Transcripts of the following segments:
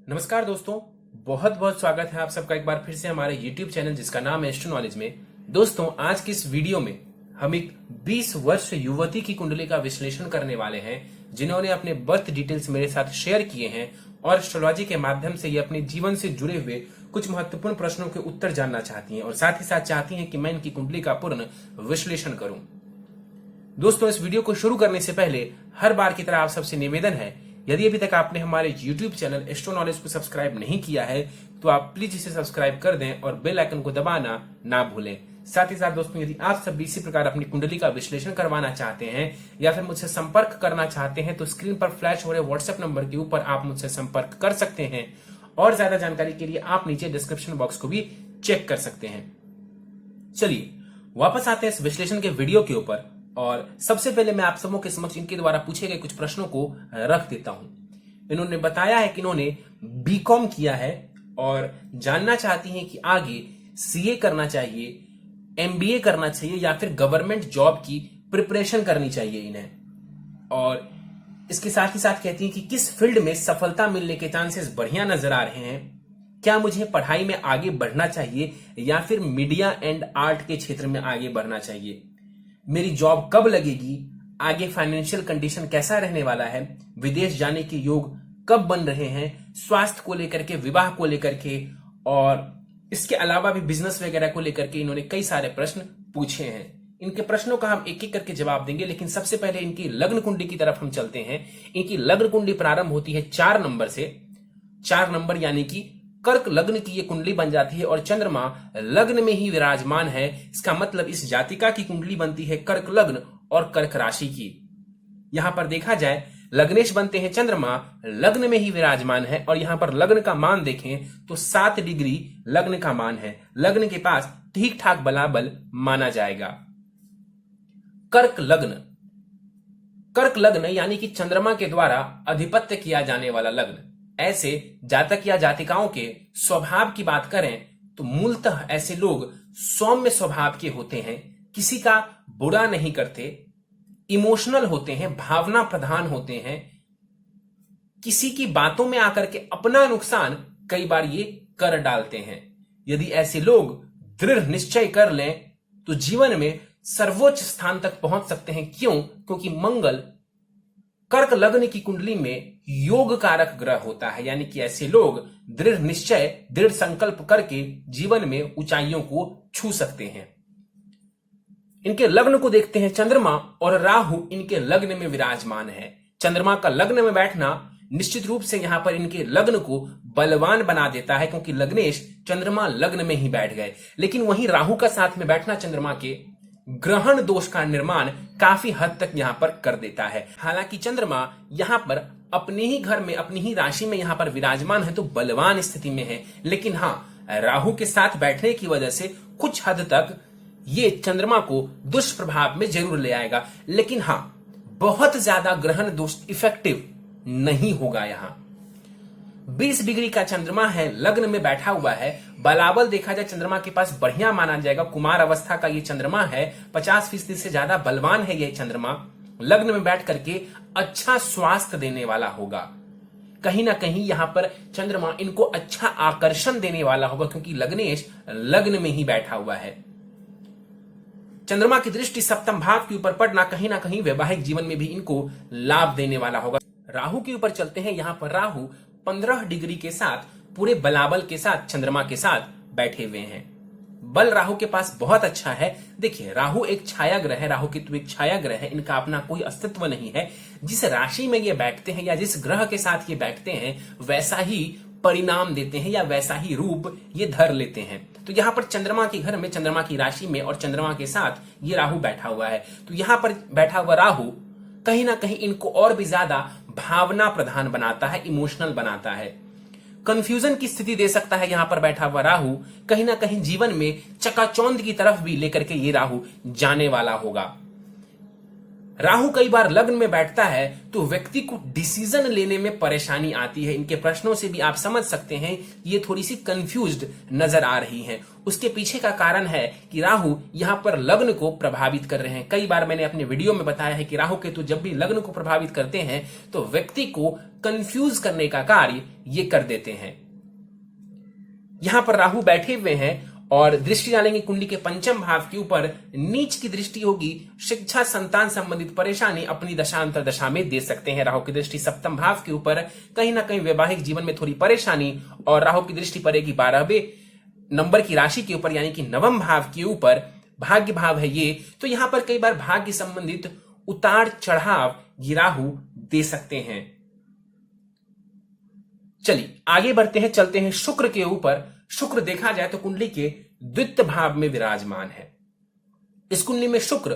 नमस्कार दोस्तों, बहुत बहुत स्वागत है आप सबका एक बार फिर से हमारे YouTube चैनल जिसका नाम है एस्ट्रो नॉलेज में। दोस्तों, आज की इस वीडियो में हम एक 20 वर्ष युवती की कुंडली का विश्लेषण करने वाले हैं जिन्होंने अपने बर्थ डिटेल्स मेरे साथ शेयर किए हैं और एस्ट्रोलॉजी के माध्यम से ये अपने जीवन से जुड़े हुए कुछ महत्वपूर्ण प्रश्नों के उत्तर जानना चाहती हैं और साथ ही साथ चाहती हैं कि मैं इनकी कुंडली का पूर्ण विश्लेषण करूं। दोस्तों, इस वीडियो को शुरू करने से पहले हर बार की तरह आप सबसे निवेदन है, यदि अभी तक आपने हमारे YouTube चैनल एस्ट्रो नॉलेज को सब्सक्राइब नहीं किया है तो आप प्लीज इसे सब्सक्राइब कर दें और बेल आइकन को दबाना ना भूलें। साथ ही साथ दोस्तों, यदि आप सब भी इसी प्रकार अपनी कुंडली का विश्लेषण करवाना चाहते हैं या फिर मुझसे संपर्क करना चाहते हैं तो स्क्रीन पर फ्लैश हो रहे व्हाट्सएप नंबर के ऊपर आप मुझसे संपर्क कर सकते हैं और ज्यादा जानकारी के लिए आप नीचे डिस्क्रिप्शन बॉक्स को भी चेक कर सकते हैं। चलिए वापस आते हैं इस विश्लेषण के वीडियो के ऊपर और सबसे पहले मैं आप सबों के समक्ष इनके द्वारा पूछे गए कुछ प्रश्नों को रख देता हूं। इन्होंने बताया है कि इन्होंने बीकॉम किया है और जानना चाहती हैं कि आगे सीए करना चाहिए, एमबीए करना चाहिए या फिर गवर्नमेंट जॉब की प्रिपरेशन करनी चाहिए इन्हें। और इसके साथ ही साथ कहती हैं कि किस फील्ड में सफलता मिलने के चांसेस बढ़िया नजर आ रहे हैं, क्या मुझे पढ़ाई में आगे बढ़ना चाहिए या फिर मीडिया एंड आर्ट के क्षेत्र में आगे बढ़ना चाहिए, मेरी जॉब कब लगेगी, आगे फाइनेंशियल कंडीशन कैसा रहने वाला है, विदेश जाने के योग कब बन रहे हैं, स्वास्थ्य को लेकर के, विवाह को लेकर के और इसके अलावा भी बिजनेस वगैरह को लेकर के इन्होंने कई सारे प्रश्न पूछे हैं। इनके प्रश्नों का हम एक एक करके जवाब देंगे, लेकिन सबसे पहले इनकी लग्न कुंडली की तरफ हम चलते हैं। इनकी लग्न कुंडली प्रारंभ होती है 4 नंबर से। 4 नंबर यानी कि कर्क लग्न की ये कुंडली बन जाती है और चंद्रमा लग्न में ही विराजमान है। इसका मतलब इस जातिका की कुंडली बनती है कर्क लग्न और कर्क राशि की। यहां पर देखा जाए लग्नेश बनते हैं चंद्रमा लग्न में ही विराजमान है और यहां पर लग्न का मान देखें तो 7 डिग्री लग्न का मान है। लग्न के पास ठीक ठाक बलाबल माना जाएगा। कर्क लग्न, कर्क लग्न यानी कि चंद्रमा के द्वारा अधिपत्य किया जाने वाला लग्न। ऐसे जातक या जातिकाओं के स्वभाव की बात करें तो मूलतः ऐसे लोग सौम्य स्वभाव के होते हैं, किसी का बुरा नहीं करते, इमोशनल होते हैं, भावना प्रधान होते हैं, किसी की बातों में आकर के अपना नुकसान कई बार ये कर डालते हैं। यदि ऐसे लोग दृढ़ निश्चय कर लें तो जीवन में सर्वोच्च स्थान तक पहुंच सकते हैं। क्यों? क्योंकि मंगल कर्क लग्न की कुंडली में योग कारक ग्रह होता है, यानी कि ऐसे लोग दृढ़ निश्चय, दृढ़ संकल्प करके जीवन में ऊंचाइयों को छू सकते हैं। इनके लग्न को देखते हैं। चंद्रमा और राहु इनके लग्न में विराजमान है। चंद्रमा का लग्न में बैठना निश्चित रूप से यहां पर इनके लग्न को बलवान बना देता है, क्योंकि लग्नेश चंद्रमा लग्न में ही बैठ गए। लेकिन वहीं राहु का साथ में बैठना चंद्रमा के ग्रहण दोष का निर्माण काफी हद तक यहां पर कर देता है। हालांकि चंद्रमा यहां पर अपने ही घर में, अपनी ही राशि में यहां पर विराजमान है तो बलवान स्थिति में है। लेकिन हाँ, राहु के साथ बैठने की वजह से कुछ हद तक ये चंद्रमा को दुष्प्रभाव में जरूर ले आएगा, लेकिन हाँ, बहुत ज्यादा ग्रहण दोष इफेक्टिव नहीं होगा। यहां 20 डिग्री का चंद्रमा है, लग्न में बैठा हुआ है। बलाबल देखा जाए चंद्रमा के पास बढ़िया माना जाएगा। कुमार अवस्था का ये चंद्रमा है, 50% से ज्यादा बलवान है ये चंद्रमा। लग्न में बैठ करके अच्छा स्वास्थ्य देने वाला होगा। कहीं ना कहीं यहां पर चंद्रमा इनको अच्छा आकर्षण देने वाला होगा, क्योंकि लग्नेश लग्न में ही बैठा हुआ है। चंद्रमा की दृष्टि सप्तम भाव के ऊपर पड़ना कहीं ना कहीं वैवाहिक जीवन में भी इनको लाभ देने वाला होगा। राहु के ऊपर चलते हैं। यहां पर राहु 15 डिग्री के साथ पूरे बलाबल के साथ चंद्रमा के साथ बैठे हुए हैं। बल राहु के पास बहुत अच्छा है। देखिए, राहु एक छाया ग्रह है, राहु केतु एक छाया ग्रह है, इनका अपना कोई अस्तित्व नहीं है। जिस राशि में ये बैठते हैं या जिस ग्रह के साथ ये बैठते हैं वैसा ही परिणाम देते हैं या वैसा ही रूप ये धर लेते हैं। तो यहाँ पर चंद्रमा के घर में, चंद्रमा की राशि में और चंद्रमा के साथ ये राहु बैठा हुआ है। तो यहाँ पर बैठा हुआ राहु कहीं ना कहीं इनको और भी ज्यादा भावना प्रधान बनाता है, इमोशनल बनाता है। कंफ्यूजन की स्थिति दे सकता है यहां पर बैठा हुआ राहु। कहीं ना कहीं जीवन में चकाचौंध की तरफ भी लेकर के ये राहु जाने वाला होगा। राहु कई बार लग्न में बैठता है तो व्यक्ति को डिसीजन लेने में परेशानी आती है। इनके प्रश्नों से भी आप समझ सकते हैं कि ये थोड़ी सी कंफ्यूज्ड नजर आ रही हैं। उसके पीछे का कारण है कि राहु यहां पर लग्न को प्रभावित कर रहे हैं। कई बार मैंने अपने वीडियो में बताया है कि राहु केतु जब भी लग्न को प्रभावित करते हैं तो व्यक्ति को कंफ्यूज करने का कार्य ये कर देते हैं। यहां पर राहु बैठे हुए हैं और दृष्टि डालेंगे कुंडली के पंचम भाव के ऊपर। नीच की दृष्टि होगी, शिक्षा संतान संबंधित परेशानी अपनी दशांतर दशा में दे सकते हैं। राहु की दृष्टि सप्तम भाव के ऊपर, कहीं ना कहीं वैवाहिक जीवन में थोड़ी परेशानी, और राहु की दृष्टि पड़ेगी 12वें नंबर की राशि के ऊपर यानी कि नवम भाव के ऊपर। भाग्य भाव है ये, तो यहां पर कई बार भाग्य संबंधित उतार चढ़ाव ये राहु दे सकते हैं। चलिए आगे बढ़ते हैं, चलते हैं शुक्र के ऊपर। शुक्र देखा जाए तो कुंडली के द्वितीय भाव में विराजमान है। इस कुंडली में शुक्र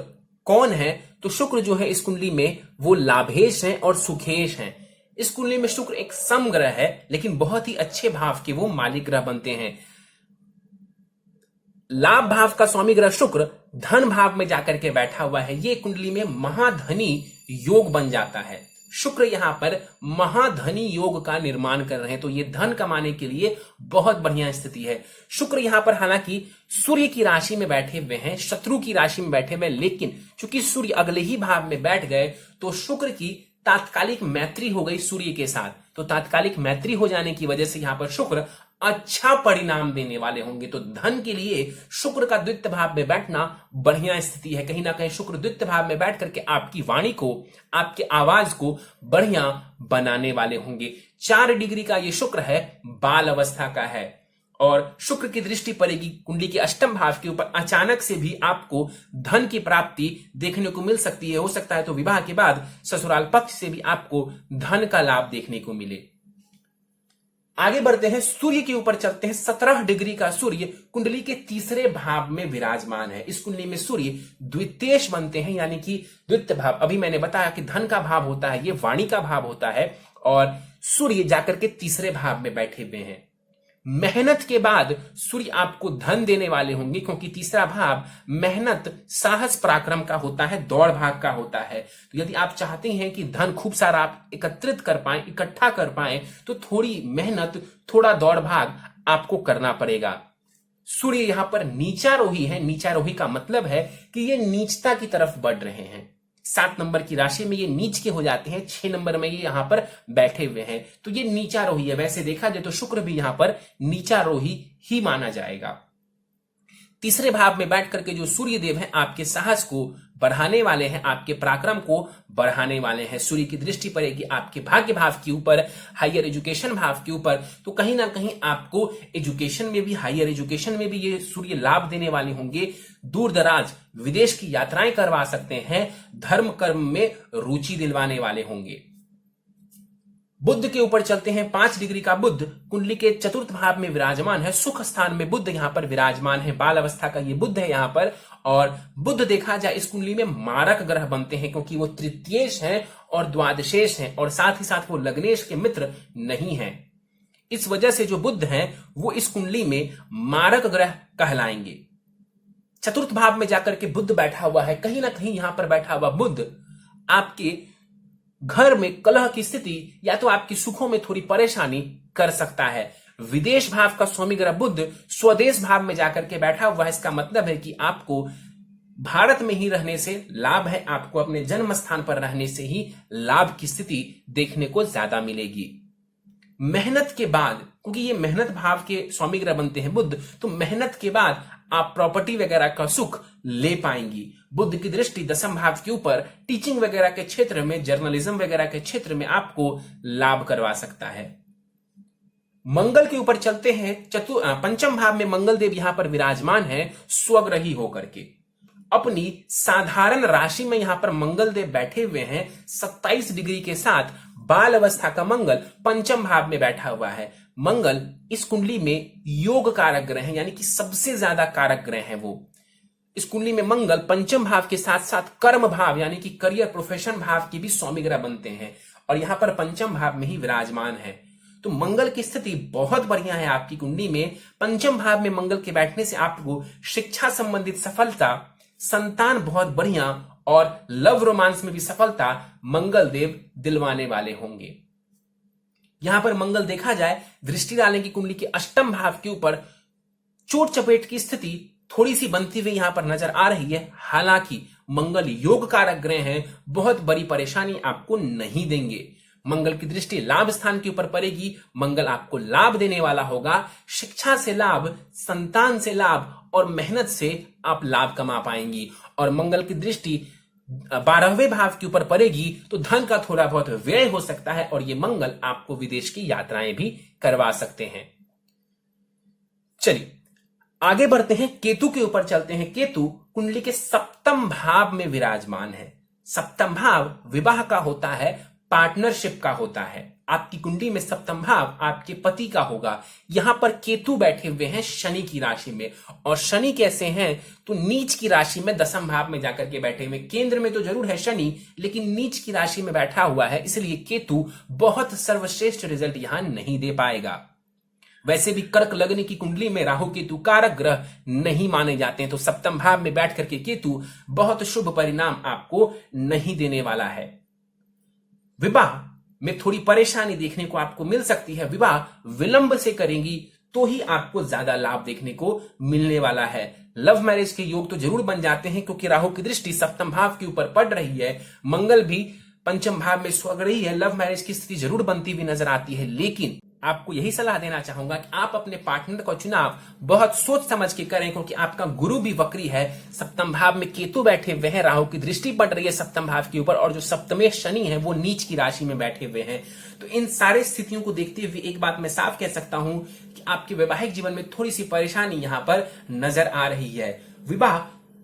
कौन है? तो शुक्र जो है इस कुंडली में वो लाभेश हैं और सुखेश हैं। इस कुंडली में शुक्र एक समग्रह है, लेकिन बहुत ही अच्छे भाव के वो मालिक ग्रह बनते हैं। लाभ भाव का स्वामी ग्रह शुक्र धन भाव में जाकर के बैठा हुआ है। ये कुंडली में महाधनी योग बन जाता है। शुक्र यहां पर महाधनी योग का निर्माण कर रहे हैं, तो ये धन कमाने के लिए बहुत बढ़िया स्थिति है। शुक्र यहां पर हालांकि सूर्य की राशि में बैठे हुए हैं, शत्रु की राशि में बैठे हुए हैं, लेकिन चूंकि सूर्य अगले ही भाव में बैठ गए तो शुक्र की तात्कालिक मैत्री हो गई सूर्य के साथ। तो तात्कालिक मैत्री हो जाने की वजह से यहां पर शुक्र अच्छा परिणाम देने वाले होंगे। तो धन के लिए शुक्र का द्वितीय भाव में बैठना बढ़िया स्थिति है। कहीं ना कहीं शुक्र द्वितीय भाव में बैठ करके आपकी वाणी को, आपके आवाज को बढ़िया बनाने वाले होंगे। 4 डिग्री का ये शुक्र है, बाल अवस्था का है, और शुक्र की दृष्टि पड़ेगी कुंडली के अष्टम भाव के ऊपर। अचानक से भी आपको धन की प्राप्ति देखने को मिल सकती है। हो सकता है तो विवाह के बाद ससुराल पक्ष से भी आपको धन का लाभ देखने को मिले। आगे बढ़ते हैं, सूर्य के ऊपर चलते हैं। 17 डिग्री का सूर्य कुंडली के तीसरे भाव में विराजमान है। इस कुंडली में सूर्य द्वितीयेश बनते हैं, यानी कि द्वितीय भाव। अभी मैंने बताया कि धन का भाव होता है, ये वाणी का भाव होता है, और सूर्य जाकर के तीसरे भाव में बैठे हुए हैं। मेहनत के बाद सूर्य आपको धन देने वाले होंगे, क्योंकि तीसरा भाव मेहनत, साहस, पराक्रम का होता है, दौड़ भाग का होता है। तो यदि आप चाहते हैं कि धन खूब सारा आप एकत्रित कर पाए, इकट्ठा कर पाए, तो थोड़ी मेहनत, थोड़ा दौड़ भाग आपको करना पड़ेगा। सूर्य यहां पर नीचारोही है। नीचारोही का मतलब है कि ये नीचता की तरफ बढ़ रहे हैं। 7 नंबर की राशि में ये नीच के हो जाते हैं, 6 नंबर में ये यहां पर बैठे हुए हैं, तो ये नीचारोही है। वैसे देखा जाए तो शुक्र भी यहां पर नीचारोही ही माना जाएगा। तीसरे भाव में बैठ करके जो सूर्य देव हैं आपके साहस को बढ़ाने वाले हैं, आपके पराक्रम को बढ़ाने वाले हैं। सूर्य की दृष्टि पड़ेगी आपके भाग्य भाव के ऊपर, हायर एजुकेशन भाव के ऊपर, तो कहीं ना कहीं आपको एजुकेशन में भी, हायर एजुकेशन में भी ये सूर्य लाभ देने वाले होंगे। दूर दराज विदेश की यात्राएं करवा सकते हैं, धर्म कर्म में रुचि दिलवाने वाले होंगे। बुध के ऊपर चलते हैं। 5 डिग्री का बुध कुंडली के चतुर्थ भाव में विराजमान है। सुख स्थान में बुध यहां पर विराजमान है। बाल अवस्था का ये बुध है यहां पर, और बुध देखा जाए इस कुंडली में मारक ग्रह बनते हैं, क्योंकि वो तृतीयेश हैं और द्वादशेश हैं, और साथ ही साथ वो लग्नेश के मित्र नहीं हैं। इस वजह से जो बुध हैं वो इस कुंडली में मारक ग्रह कहलाएंगे। चतुर्थ भाव में जाकर के बुध बैठा हुआ है। कहीं ना कहीं यहां पर बैठा हुआ बुध आपके घर में कलह की स्थिति या तो आपकी सुखों में थोड़ी परेशानी कर सकता है। विदेश भाव का स्वामी ग्रह बुध स्वदेश भाव में जाकर के बैठा हुआ है। इसका मतलब है कि आपको भारत में ही रहने से लाभ है, आपको अपने जन्म स्थान पर रहने से ही लाभ की स्थिति देखने को ज्यादा मिलेगी। मेहनत के बाद, क्योंकि ये मेहनत भाव के स्वामी ग्रह बनते हैं बुध, तो मेहनत के बाद आप प्रॉपर्टी वगैरह का सुख ले पाएंगी। बुध की दृष्टि दसम भाव के ऊपर टीचिंग वगैरह के क्षेत्र में, जर्नलिज्म वगैरह के क्षेत्र में आपको लाभ करवा सकता है। मंगल के ऊपर चलते हैं। पंचम भाव में मंगल देव यहां पर विराजमान है, स्वग्रही होकर के। अपनी साधारण राशि में यहां पर मंगल देव बैठे हुए हैं। 27 डिग्री के साथ बाल अवस्था का मंगल पंचम भाव में बैठा हुआ है। मंगल इस कुंडली में योग कारक ग्रह है, यानी कि सबसे ज्यादा कारक ग्रह है वो। इस कुंडली में मंगल पंचम भाव के साथ साथ कर्म भाव यानी कि करियर, प्रोफेशन भाव के भी स्वामी ग्रह बनते हैं, और यहां पर पंचम भाव में ही विराजमान है। तो मंगल की स्थिति बहुत बढ़िया है आपकी कुंडली में। पंचम भाव में मंगल के बैठने से आपको शिक्षा संबंधित सफलता, संतान बहुत बढ़िया, और लव रोमांस में भी सफलता मंगल देव दिलवाने वाले होंगे। यहां पर मंगल देखा जाए दृष्टि डालने की कुंडली के अष्टम भाव के ऊपर चोट चपेट की स्थिति थोड़ी सी बनती हुई यहां पर नजर आ रही है। हालांकि मंगल योग कारक ग्रह हैं, बहुत बड़ी परेशानी आपको नहीं देंगे। मंगल की दृष्टि लाभ स्थान के ऊपर पड़ेगी, मंगल आपको लाभ देने वाला होगा। शिक्षा से लाभ, संतान से लाभ और मेहनत से आप लाभ कमा पाएंगी। और मंगल की दृष्टि 12वें भाव के ऊपर पड़ेगी तो धन का थोड़ा बहुत व्यय हो सकता है और ये मंगल आपको विदेश की यात्राएं भी करवा सकते हैं। चलिए आगे बढ़ते हैं, केतु के ऊपर चलते हैं। केतु कुंडली के सप्तम भाव में विराजमान है। सप्तम भाव विवाह का होता है, पार्टनरशिप का होता है। आपकी कुंडली में सप्तम भाव आपके पति का होगा। यहां पर केतु बैठे हुए हैं शनि की राशि में, और शनि कैसे हैं तो नीच की राशि में दसम भाव में जाकर के बैठे हुए। केंद्र में तो जरूर है शनि, लेकिन नीच की राशि में बैठा हुआ है, इसलिए केतु बहुत सर्वश्रेष्ठ रिजल्ट यहां नहीं दे पाएगा। वैसे भी कर्क लग्न की कुंडली में राहु केतु कारक ग्रह नहीं माने जाते हैं, तो सप्तम भाव में बैठ करके केतु बहुत शुभ परिणाम आपको नहीं देने वाला है। विवाह में थोड़ी परेशानी देखने को आपको मिल सकती है। विवाह विलंब से करेंगी तो ही आपको ज्यादा लाभ देखने को मिलने वाला है। लव मैरिज के योग तो जरूर बन जाते हैं, क्योंकि राहु की दृष्टि सप्तम भाव के ऊपर पड़ रही है, मंगल भी पंचम भाव में स्वग रही है। लव मैरिज की स्थिति जरूर बनती हुई नजर आती है, लेकिन आपको यही सलाह देना चाहूंगा कि आप अपने पार्टनर का चुनाव बहुत सोच समझ के करें, क्योंकि आपका गुरु भी वक्री है। सप्तम भाव में केतु बैठे हुए हैं, राहु की दृष्टि पड़ रही है सप्तम भाव के ऊपर, और जो सप्तमेश शनि है वो नीच की राशि में बैठे हुए हैं। तो इन सारे स्थितियों को देखते हुए एक बात मैं साफ कह सकता हूं कि आपके वैवाहिक जीवन में थोड़ी सी परेशानी यहां पर नजर आ रही है। विवाह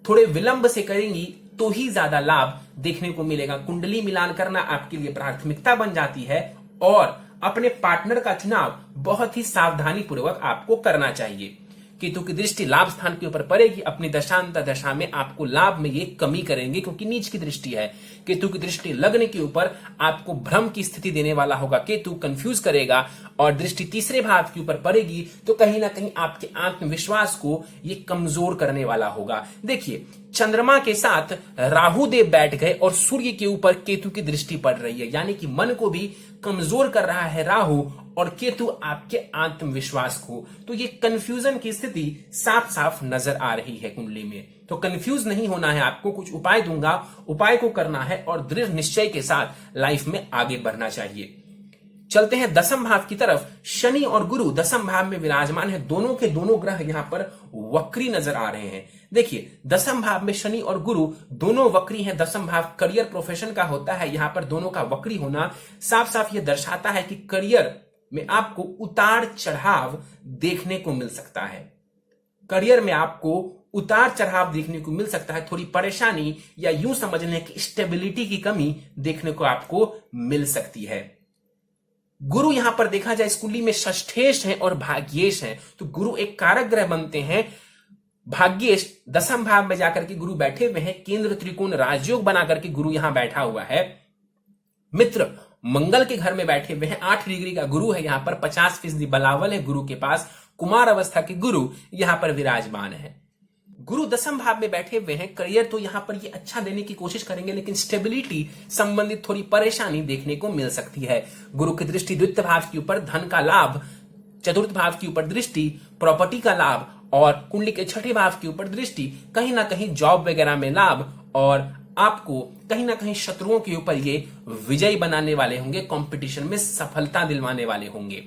थोड़े विलंब से करेंगी तो ही ज्यादा लाभ देखने को मिलेगा। कुंडली मिलान करना आपके लिए प्राथमिकता बन जाती है, और अपने पार्टनर का चुनाव बहुत ही सावधानी पूर्वक आपको करना चाहिए। केतु की दृष्टि लाभ स्थान के ऊपर पड़ेगी, अपनी दशांतर दशा में आपको लाभ में ये कमी करेंगे, क्योंकि नीच की दृष्टि है। केतु की दृष्टि लग्न के ऊपर आपको भ्रम की स्थिति देने वाला होगा, केतु कंफ्यूज करेगा। और दृष्टि तीसरे भाव के ऊपर पड़ेगी तो कहीं ना कहीं आपके आत्मविश्वास को ये कमजोर करने वाला होगा। देखिए, चंद्रमा के साथ राहु देव बैठ गए और सूर्य के ऊपर केतु की दृष्टि पड़ रही है, यानी कि मन को भी कमजोर कर रहा है राहु और केतु आपके आत्मविश्वास को। तो ये कंफ्यूजन की स्थिति साफ साफ नजर आ रही है कुंडली में। तो कंफ्यूज नहीं होना है आपको, कुछ उपाय दूंगा, उपाय को करना है और दृढ़ निश्चय के साथ लाइफ में आगे बढ़ना चाहिए। चलते हैं दसम भाव की तरफ। शनि और गुरु दसम भाव में विराजमान है, दोनों के दोनों ग्रह यहां पर वक्री नजर आ रहे हैं। देखिए, दसम भाव में शनि और गुरु दोनों वक्री हैं। दसम भाव करियर प्रोफेशन का होता है, यहां पर दोनों का वक्री होना साफ साफ यह दर्शाता है कि करियर में आपको उतार चढ़ाव देखने को मिल सकता है। करियर में आपको उतार चढ़ाव देखने को मिल सकता है, थोड़ी परेशानी या यूं समझ लें कि स्टेबिलिटी की कमी देखने को आपको मिल सकती है। गुरु यहां पर देखा जाए इस कुंडली में षष्ठेश है और भाग्येश है, तो गुरु एक कारक ग्रह बनते हैं। भाग्येश दसम भाव में जाकर के गुरु बैठे हुए हैं, केंद्र त्रिकोण राजयोग बना करके गुरु यहां बैठा हुआ है। मित्र मंगल के घर में बैठे हुए हैं, 8 डिग्री का गुरु है, यहां पर 50% बलावल है गुरु के पास। कुमार अवस्था के गुरु यहां पर विराजमान है। गुरु दसम भाव में बैठे हुए हैं, करियर तो यहां पर ये अच्छा देने की कोशिश करेंगे, लेकिन स्टेबिलिटी संबंधित थोड़ी परेशानी देखने को मिल सकती है। गुरु की दृष्टि द्वितीय भाव के ऊपर धन का लाभ, चतुर्थ भाव के ऊपर दृष्टि प्रॉपर्टी का लाभ, और कुंडली के छठे भाव के ऊपर दृष्टि कहीं ना कहीं जॉब वगैरह में लाभ, और आपको कहीं ना कहीं शत्रुओं के ऊपर ये विजयी बनाने वाले होंगे, कंपटीशन में सफलता दिलवाने वाले होंगे।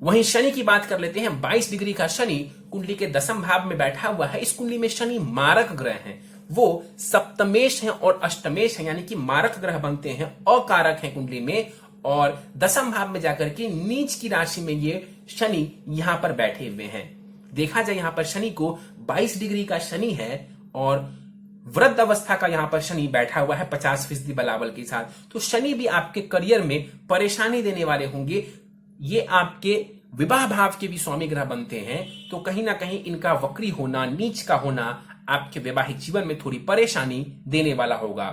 वहीं शनि की बात कर लेते हैं। 22 डिग्री का शनि कुंडली के दसम भाव में बैठा हुआ है। इस कुंडली में शनि मारक ग्रह हैं, वो सप्तमेश हैं और अष्टमेश हैं, यानी कि मारक ग्रह बनते हैं, अकारक हैं कुंडली में, और दसम भाव में जाकर के नीच की राशि में ये शनि यहां पर बैठे हुए हैं। देखा जाए यहां पर शनि को 22 डिग्री का शनि है और वृद्ध अवस्था का यहां पर शनि बैठा हुआ है 50% बलाबल के साथ। तो शनि भी आपके करियर में परेशानी देने वाले होंगे। ये आपके विवाह भाव के भी स्वामी ग्रह बनते हैं, तो कहीं ना कहीं इनका वक्री होना, नीच का होना आपके वैवाहिक जीवन में थोड़ी परेशानी देने वाला होगा।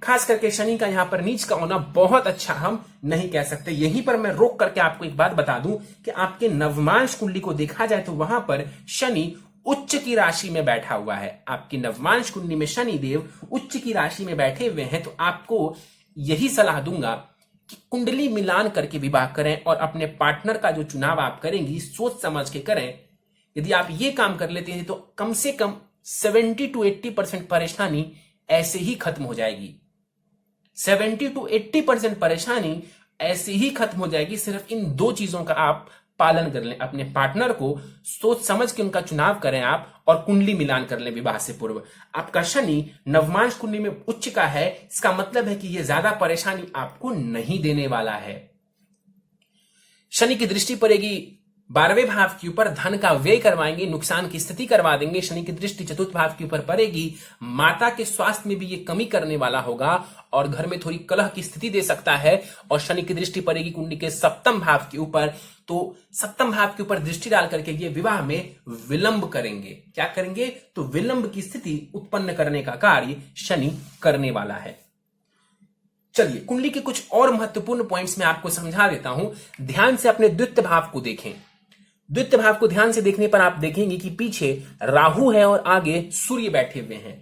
खास करके शनि का यहां पर नीच का होना बहुत अच्छा हम नहीं कह सकते। यहीं पर मैं रोक करके आपको एक बात बता दूं कि आपके नवमांश कुंडली को देखा जाए तो वहां पर शनि उच्च की राशि में बैठा हुआ है, आपकी नवमांश कुंडली में शनि देव उच्च की राशि में बैठे हुए हैं, तो आपको यही सलाह दूंगा कि कुंडली मिलान करके विवाह करें और अपने पार्टनर का जो चुनाव आप करेंगी सोच समझ के करें। यदि आप ये काम कर लेते हैं तो कम से कम 70 to 80% परेशानी ऐसे ही खत्म हो जाएगी। 70 to 80% परेशानी ऐसे ही खत्म हो जाएगी। सिर्फ इन दो चीजों का आप पालन कर लें, अपने पार्टनर को सोच समझ के उनका चुनाव करें आप, और कुंडली मिलान कर लें विवाह से पूर्व। आपका शनि नवमांश कुंडली में उच्च का है, इसका मतलब है कि यह ज्यादा परेशानी आपको नहीं देने वाला है। शनि की दृष्टि पड़ेगी 12वें भाव के ऊपर, धन का व्यय करवाएंगे, नुकसान की स्थिति करवा देंगे। शनि की दृष्टि चतुर्थ भाव के ऊपर पड़ेगी, माता के स्वास्थ्य में भी ये कमी करने वाला होगा और घर में थोड़ी कलह की स्थिति दे सकता है। और शनि की दृष्टि पड़ेगी कुंडली के सप्तम भाव के ऊपर, तो सप्तम भाव के ऊपर दृष्टि डाल करके ये विवाह में विलंब करेंगे। क्या करेंगे? तो विलंब की स्थिति उत्पन्न करने का कार्य शनि करने वाला है। चलिए कुंडली के कुछ और महत्वपूर्ण पॉइंट्स मैं आपको समझा देता हूं। ध्यान से अपने द्वितीय भाव को देखें। द्वितीय भाव को ध्यान से देखने पर आप देखेंगे कि पीछे राहु है और आगे सूर्य बैठे हुए हैं।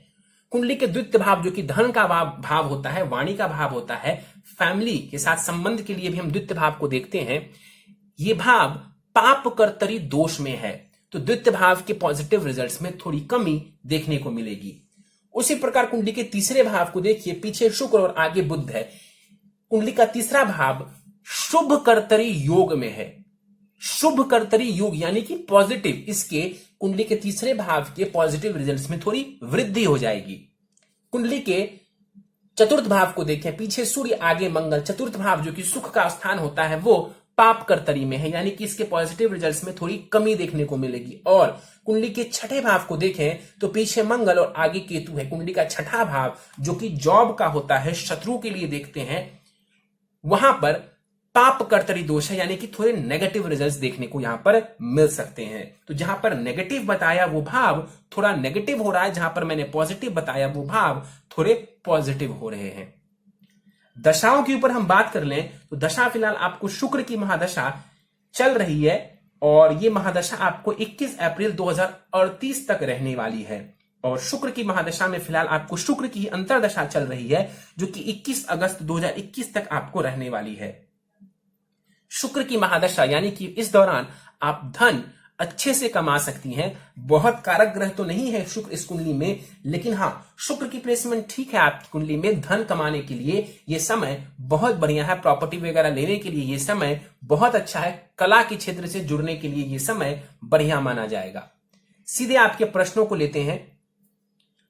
कुंडली के द्वितीय भाव जो कि धन का भाव होता है, वाणी का भाव होता है, फैमिली के साथ संबंध के लिए भी हम द्वितीय भाव को देखते हैं। ये भाव पाप कर्तरी दोष में है, तो द्वितीय भाव के पॉजिटिव रिजल्ट्स में थोड़ी कमी देखने को मिलेगी। उसी प्रकार कुंडली के तीसरे भाव को देखिए, पीछे शुक्र और आगे बुध है। कुंडली का तीसरा भाव शुभ कर्तरी योग में है। शुभ कर्तरी योग यानी कि पॉजिटिव, इसके कुंडली के तीसरे भाव के पॉजिटिव रिजल्ट्स में थोड़ी वृद्धि हो जाएगी। कुंडली के चतुर्थ भाव को देखें, पीछे सूर्य आगे मंगल। चतुर्थ भाव जो कि सुख का स्थान होता है वो पाप कर्तरी में है, यानी कि इसके पॉजिटिव रिजल्ट्स में थोड़ी कमी देखने को मिलेगी। और कुंडली के छठे भाव को देखें तो पीछे मंगल और आगे केतु है। कुंडली का छठा भाव जो कि जॉब का होता है, शत्रु के लिए देखते हैं, वहां पर पाप कर्तरी दोष है, यानी कि थोड़े नेगेटिव रिजल्ट्स देखने को यहां पर मिल सकते हैं। तो जहां पर नेगेटिव बताया वो भाव थोड़ा नेगेटिव हो रहा है, जहां पर मैंने पॉजिटिव बताया वो भाव थोड़े पॉजिटिव हो रहे हैं। दशाओं के ऊपर हम बात कर लें तो दशा फिलहाल आपको शुक्र की महादशा चल रही है और ये महादशा आपको 21 अप्रैल 2038 तक रहने वाली है। और शुक्र की महादशा में फिलहाल आपको शुक्र की अंतरदशा चल रही है जो कि 21 अगस्त 2021 तक आपको रहने वाली है। शुक्र की महादशा यानी कि इस दौरान आप धन अच्छे से कमा सकती हैं। बहुत कारक ग्रह तो नहीं है शुक्र इस कुंडली में, लेकिन हाँ शुक्र की प्लेसमेंट ठीक है आपकी कुंडली में। धन कमाने के लिए ये समय बहुत बढ़िया है, प्रॉपर्टी वगैरह लेने के लिए ये समय बहुत अच्छा है, कला के क्षेत्र से जुड़ने के लिए ये समय बढ़िया माना जाएगा। सीधे आपके प्रश्नों को लेते हैं।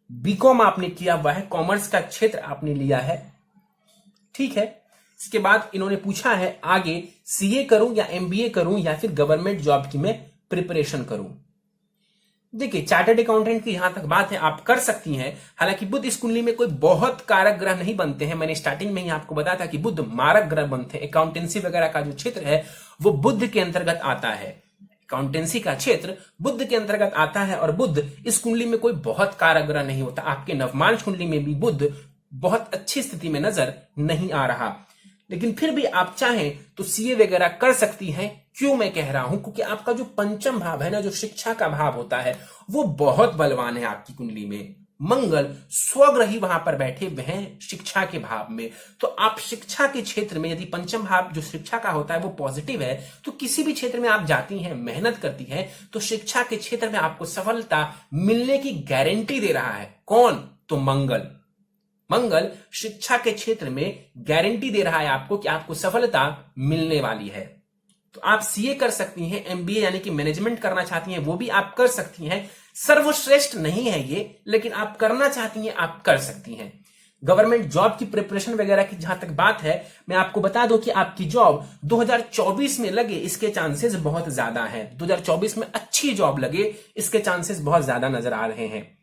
बीकॉम आपने किया हुआ है, कॉमर्स का क्षेत्र आपने लिया है, ठीक है। इसके बाद इन्होंने पूछा है आगे सीए करूं या एमबीए करूं या फिर गवर्नमेंट जॉब की मैं प्रिपरेशन करूं। देखिए चार्टर्ड अकाउंटेंट की यहां तक बात है, आप कर सकती हैं। हालांकि बुध इस कुंडली में कोई बहुत कारक ग्रह नहीं बनते हैं। मैंने स्टार्टिंग में ही आपको बताया था कि बुध मारक ग्रह बनते हैं। अकाउंटेंसी वगैरह का जो क्षेत्र है वो बुध के अंतर्गत आता है। अकाउंटेंसी का क्षेत्र बुध के अंतर्गत आता है और बुध इस कुंडली में कोई बहुत कारक ग्रह नहीं होता। आपके नवमांश कुंडली में भी बुध बहुत अच्छी स्थिति में नजर नहीं आ रहा, लेकिन फिर भी आप चाहें तो सीए वगैरह कर सकती हैं। क्यों मैं कह रहा हूं? क्योंकि आपका जो पंचम भाव है ना, जो शिक्षा का भाव होता है, वो बहुत बलवान है आपकी कुंडली में। मंगल स्वग्रही वहां पर बैठे हुए हैं शिक्षा के भाव में। तो आप शिक्षा के क्षेत्र में यदि पंचम भाव जो शिक्षा का होता है वो पॉजिटिव है, तो किसी भी क्षेत्र में आप जाती हैं, मेहनत करती हैं, तो शिक्षा के क्षेत्र में आपको सफलता मिलने की गारंटी दे रहा है। कौन? तो मंगल। मंगल शिक्षा के क्षेत्र में गारंटी दे रहा है आपको कि आपको सफलता मिलने वाली है। तो आप सीए कर सकती हैं, एमबीए यानी कि मैनेजमेंट करना चाहती हैं वो भी आप कर सकती हैं। सर्वश्रेष्ठ नहीं है ये, लेकिन आप करना चाहती हैं आप कर सकती हैं। गवर्नमेंट जॉब की प्रिपरेशन वगैरह की जहां तक बात है, मैं आपको बता दूं कि आपकी जॉब 2024 में लगे इसके चांसेस बहुत ज्यादा हैं। 2024 में अच्छी जॉब लगे इसके चांसेस बहुत ज्यादा नजर आ रहे हैं।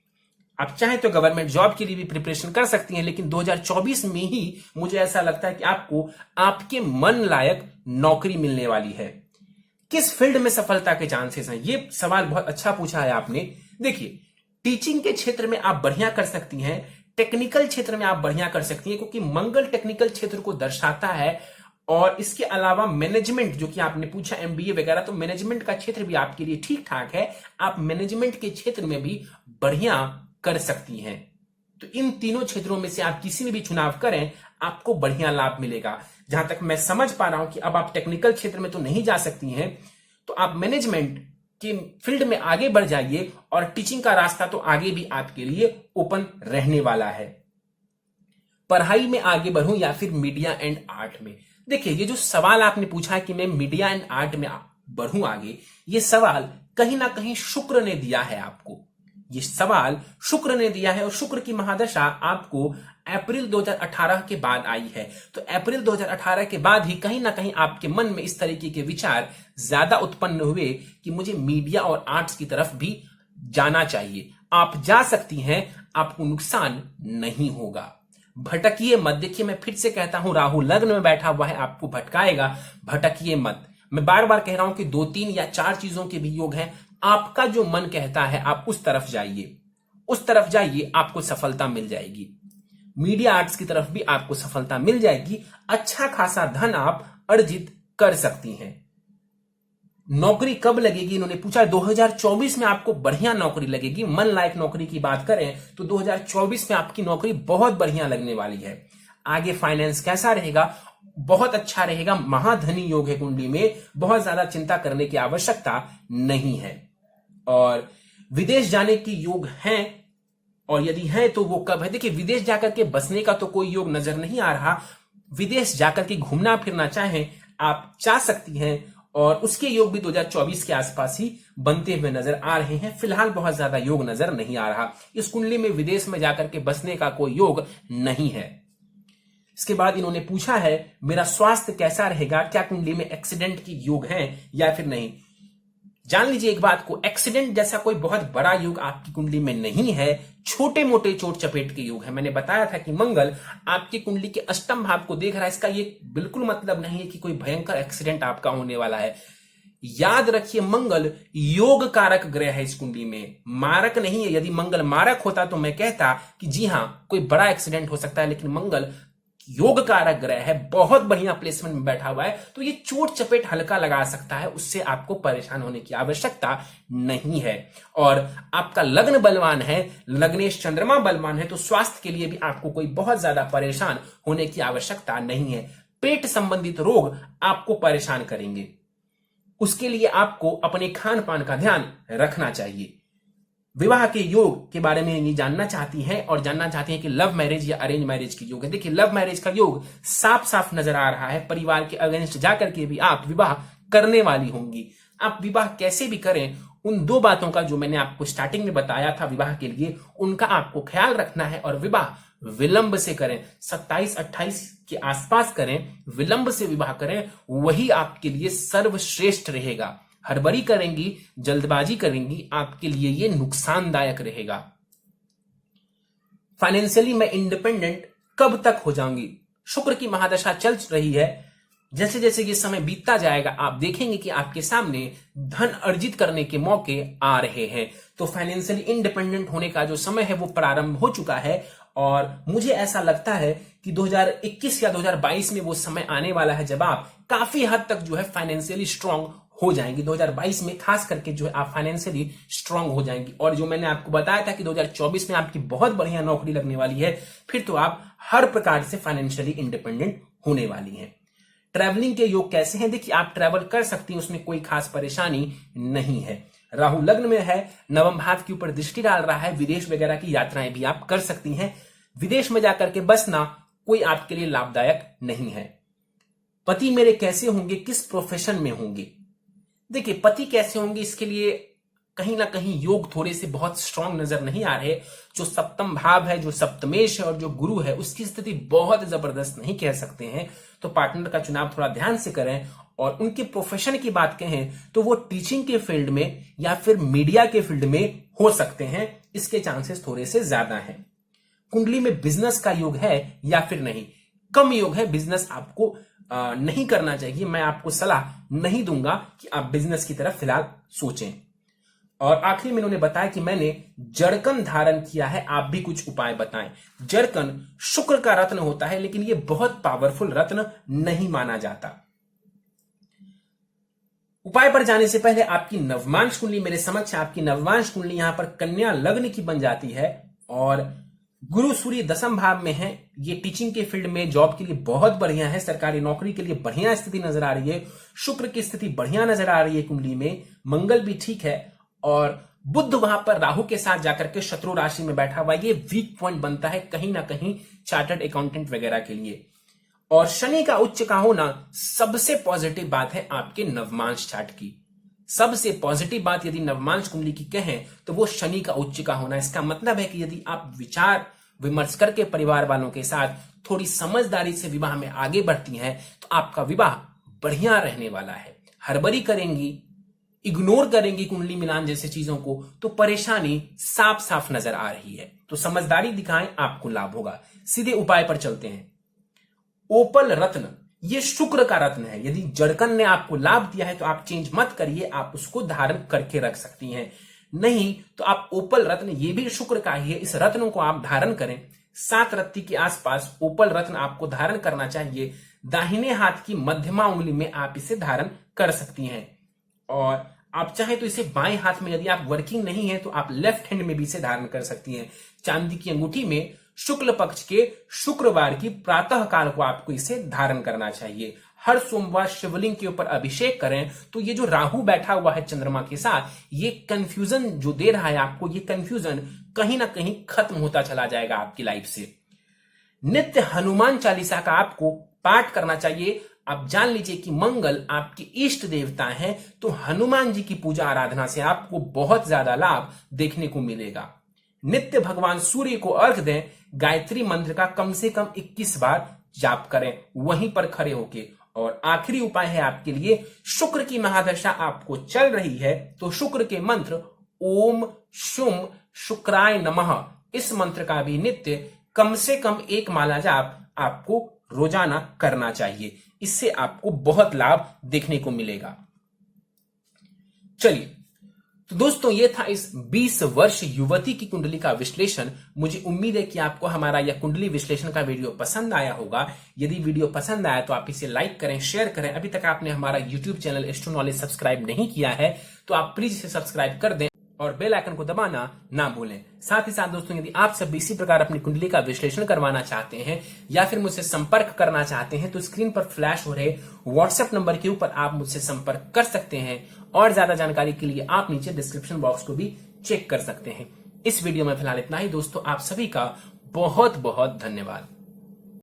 आप चाहें तो गवर्नमेंट जॉब के लिए भी प्रिपरेशन कर सकती हैं, लेकिन 2024 में ही मुझे ऐसा लगता है कि आपको आपके मन लायक नौकरी मिलने वाली है। किस फील्ड में सफलता के चांसेस हैं? ये सवाल बहुत अच्छा पूछा है आपने। देखिए टीचिंग के क्षेत्र में आप बढ़िया कर सकती हैं, टेक्निकल क्षेत्र में आप बढ़िया कर सकती हैं, क्योंकि मंगल टेक्निकल क्षेत्र को दर्शाता है और इसके अलावा मैनेजमेंट, जो कि आपने पूछा एमबीए वगैरह, तो मैनेजमेंट का क्षेत्र भी आपके लिए ठीक ठाक है, आप मैनेजमेंट के क्षेत्र में भी बढ़िया कर सकती हैं। तो इन तीनों क्षेत्रों में से आप किसी में भी चुनाव करें, आपको बढ़िया लाभ मिलेगा। जहां तक मैं समझ पा रहा हूं कि अब आप टेक्निकल क्षेत्र में तो नहीं जा सकती हैं, तो आप मैनेजमेंट के फील्ड में आगे बढ़ जाइए और टीचिंग का रास्ता तो आगे भी आपके लिए ओपन रहने वाला है। पढ़ाई में आगे बढ़ूं या फिर मीडिया एंड आर्ट में, देखिए ये जो सवाल आपने पूछा है कि मैं मीडिया एंड आर्ट में बढ़ूं आगे, ये सवाल कहीं ना कहीं शुक्र ने दिया है आपको। ये सवाल शुक्र ने दिया है और शुक्र की महादशा आपको अप्रैल 2018 के बाद आई है। तो अप्रैल 2018 के बाद ही कहीं ना कहीं आपके मन में इस तरीके के विचार ज्यादा उत्पन्न हुए कि मुझे मीडिया और आर्ट्स की तरफ भी जाना चाहिए। आप जा सकती हैं, आपको नुकसान नहीं होगा। भटकिए मत। देखिए मैं फिर से कहता हूं, राहु लग्न में बैठा हुआ है, आपको भटकाएगा, भटकिए मत। मैं बार बार कह रहा हूं कि 2, 3 या 4 चीजों के भी योग हैं। आपका जो मन कहता है आप उस तरफ जाइए, उस तरफ जाइए, आपको सफलता मिल जाएगी। मीडिया आर्ट्स की तरफ भी आपको सफलता मिल जाएगी, अच्छा खासा धन आप अर्जित कर सकती हैं। नौकरी कब लगेगी इन्होंने पूछा, 2024 में आपको बढ़िया नौकरी लगेगी। मन लायक नौकरी की बात करें तो 2024 में आपकी नौकरी बहुत बढ़िया लगने वाली है। आगे फाइनेंस कैसा रहेगा, बहुत अच्छा रहेगा। महाधनी योग है कुंडली में, बहुत ज्यादा चिंता करने की आवश्यकता नहीं है। और विदेश जाने की योग हैं, और यदि है तो वो कब है। देखिए विदेश जाकर के बसने का तो कोई योग नजर नहीं आ रहा। विदेश जाकर के घूमना फिरना चाहें आप जा सकती हैं, और उसके योग भी 2024 के आसपास ही बनते हुए नजर आ रहे हैं। फिलहाल बहुत ज्यादा योग नजर नहीं आ रहा। इस कुंडली में विदेश में जाकर के बसने का कोई योग नहीं है। इसके बाद इन्होंने पूछा है मेरा स्वास्थ्य कैसा रहेगा, क्या कुंडली में एक्सीडेंट की योग है या फिर नहीं। जान लीजिए एक बात को, एक्सीडेंट जैसा कोई बहुत बड़ा योग आपकी कुंडली में नहीं है, छोटे मोटे चोट चपेट के योग है। मैंने बताया था कि मंगल आपकी कुंडली के अष्टम भाव को देख रहा है, इसका ये बिल्कुल मतलब नहीं है कि कोई भयंकर एक्सीडेंट आपका होने वाला है। याद रखिए मंगल योग कारक ग्रह है इस कुंडली में, मारक नहीं है। यदि मंगल मारक होता तो मैं कहता कि जी हां कोई बड़ा एक्सीडेंट हो सकता है, लेकिन मंगल योग कारक ग्रह है, बहुत बढ़िया प्लेसमेंट में बैठा हुआ है, तो ये चोट चपेट हल्का लगा सकता है, उससे आपको परेशान होने की आवश्यकता नहीं है। और आपका लग्न बलवान है, लग्नेश चंद्रमा बलवान है, तो स्वास्थ्य के लिए भी आपको कोई बहुत ज्यादा परेशान होने की आवश्यकता नहीं है। पेट संबंधित रोग आपको परेशान करेंगे, उसके लिए आपको अपने खान पान का ध्यान रखना चाहिए। विवाह के योग के बारे में ये जानना चाहती हैं और जानना चाहती हैं कि लव मैरिज या अरेंज मैरिज की योग है। देखिए लव मैरिज का योग साफ साफ नजर आ रहा है, परिवार के अगेंस्ट जाकर के भी आप विवाह करने वाली होंगी। आप विवाह कैसे भी करें, उन 2 बातों का जो मैंने आपको स्टार्टिंग में बताया था विवाह के लिए, उनका आपको ख्याल रखना है। और विवाह विलंब से करें, 27-28 के आसपास करें, विलंब से विवाह करें, वही आपके लिए सर्वश्रेष्ठ रहेगा। हड़बड़ी करेंगी, जल्दबाजी करेंगी, आपके लिए ये नुकसानदायक रहेगा। फाइनेंशियली मैं इंडिपेंडेंट कब तक हो जाऊंगी, शुक्र की महादशा चल रही है। जैसे जैसे ये समय बीतता जाएगा आप देखेंगे कि आपके सामने धन अर्जित करने के मौके आ रहे हैं। तो फाइनेंशियली इंडिपेंडेंट होने का जो समय है वो प्रारंभ हो चुका है, और मुझे ऐसा लगता है कि 2021 या 2022 में वो समय आने वाला है जब आप काफी हद तक जो है फाइनेंशियली स्ट्रांग हो जाएंगी। 2022 में खास करके जो है आप फाइनेंशियली स्ट्रांग हो जाएंगी। और जो मैंने आपको बताया था कि 2024 में आपकी बहुत बढ़िया नौकरी लगने वाली है, फिर तो आप हर प्रकार से फाइनेंशियली इंडिपेंडेंट होने वाली हैं। ट्रैवलिंग के योग कैसे हैं, देखिए आप ट्रैवल कर सकती हैं, उसमें कोई खास परेशानी नहीं है। राहु लग्न में है, नवम भाव के ऊपर दृष्टि डाल रहा है, विदेश वगैरह की यात्राएं भी आप कर सकती हैं। विदेश में जाकर के बसना कोई आपके लिए लाभदायक नहीं है। पति मेरे कैसे होंगे, किस प्रोफेशन में होंगे, देखिए पति कैसे होंगे इसके लिए कहीं ना कहीं योग थोड़े से बहुत स्ट्रांग नजर नहीं आ रहे। जो सप्तम भाव है, जो सप्तमेश है और जो गुरु है, उसकी स्थिति बहुत जबरदस्त नहीं कह सकते हैं। तो पार्टनर का चुनाव थोड़ा ध्यान से करें। और उनके प्रोफेशन की बात कहें तो वो टीचिंग के फील्ड में या फिर मीडिया के फील्ड में हो सकते हैं, इसके चांसेस थोड़े से ज्यादा हैं। कुंडली में बिजनेस का योग है या फिर नहीं, कम योग है, बिजनेस आपको नहीं करना चाहिए। मैं आपको सलाह नहीं दूंगा कि आप बिजनेस की तरफ फिलहाल सोचें। और आखिरी में इन्होंने बताया कि मैंने जड़कन धारण किया है, आप भी कुछ उपाय बताएं। जड़कन शुक्र का रत्न होता है, लेकिन यह बहुत पावरफुल रत्न नहीं माना जाता। उपाय पर जाने से पहले आपकी नवमांश कुंडली मेरे समक्ष, आपकी नवमांश कुंडली यहां पर कन्या लग्न की बन जाती है और गुरु सूर्य दशम भाव में है। ये टीचिंग के फील्ड में जॉब के लिए बहुत बढ़िया है, सरकारी नौकरी के लिए बढ़िया स्थिति नजर आ रही है, शुक्र की स्थिति बढ़िया नजर आ रही है कुंडली में, मंगल भी ठीक है और बुध वहां पर राहु के साथ जाकर के शत्रु राशि में बैठा हुआ। ये वीक पॉइंट बनता है कहीं ना कहीं चार्टर्ड अकाउंटेंट वगैरह के लिए। और शनि का उच्च का होना सबसे पॉजिटिव बात है आपके नवमांश चार्ट की। सबसे पॉजिटिव बात यदि नवमांश कुंडली की कहें तो वो शनि का उच्च का होना। इसका मतलब है कि यदि आप विचार विमर्श करके परिवार वालों के साथ थोड़ी समझदारी से विवाह में आगे बढ़ती हैं तो आपका विवाह बढ़िया रहने वाला है। हड़बड़ी करेंगी, इग्नोर करेंगी कुंडली मिलान जैसे चीजों को तो परेशानी साफ साफ नजर आ रही है। तो समझदारी दिखाएं, आपको लाभ होगा। सीधे उपाय पर चलते हैं। ओपल रत्न, ये शुक्र का रत्न है। यदि जड़कन ने आपको लाभ दिया है तो आप चेंज मत करिए, आप उसको धारण करके रख सकती हैं। नहीं तो आप ओपल रत्न, ये भी शुक्र का ही है, इस रत्न को आप धारण करें। 7 रत्ती के आसपास ओपल रत्न आपको धारण करना चाहिए। दाहिने हाथ की मध्यमा उंगली में आप इसे धारण कर सकती हैं और आप चाहे तो इसे बाएं हाथ में, यदि आप वर्किंग नहीं है तो आप लेफ्ट हैंड में भी इसे धारण कर सकती हैं। चांदी की अंगूठी में शुक्ल पक्ष के शुक्रवार की प्रातः काल को आपको इसे धारण करना चाहिए। हर सोमवार शिवलिंग के ऊपर अभिषेक करें तो ये जो राहु बैठा हुआ है चंद्रमा के साथ, ये कंफ्यूजन जो दे रहा है आपको, ये कंफ्यूजन कहीं ना कहीं खत्म होता चला जाएगा आपकी लाइफ से। नित्य हनुमान चालीसा का आपको पाठ करना चाहिए। आप जान लीजिए कि मंगल आपके इष्ट देवता हैं, तो हनुमान जी की पूजा आराधना से आपको बहुत ज्यादा लाभ देखने को मिलेगा। नित्य भगवान सूर्य को अर्घ दें। गायत्री मंत्र का कम से कम 21 बार जाप करें वहीं पर खड़े होके। और आखिरी उपाय है आपके लिए, शुक्र की महादशा आपको चल रही है तो शुक्र के मंत्र ओम शुम शुक्राय नमः, इस मंत्र का भी नित्य कम से कम 1 माला जाप आपको रोजाना करना चाहिए। इससे आपको बहुत लाभ देखने को मिलेगा। चलिए तो दोस्तों, ये था इस 20 वर्ष युवती की कुंडली का विश्लेषण। मुझे उम्मीद है कि आपको हमारा यह कुंडली विश्लेषण का वीडियो पसंद आया होगा। यदि वीडियो पसंद आया तो आप इसे लाइक करें, शेयर करें। अभी तक आपने हमारा YouTube channel astro knowledge subscribe नहीं किया है तो आप प्लीज इसे सब्सक्राइब कर दें और बेल आइकन को दबाना ना भूलें। साथ ही साथ दोस्तों, यदि आप सब इसी प्रकार अपनी कुंडली का विश्लेषण करवाना चाहते हैं या फिर मुझसे संपर्क करना चाहते हैं तो स्क्रीन पर फ्लैश हो रहे व्हाट्सएप नंबर के ऊपर आप मुझसे संपर्क कर सकते हैं। और ज्यादा जानकारी के लिए आप नीचे डिस्क्रिप्शन बॉक्स को भी चेक कर सकते हैं। इस वीडियो में फिलहाल इतना ही दोस्तों, आप सभी का बहुत बहुत धन्यवाद।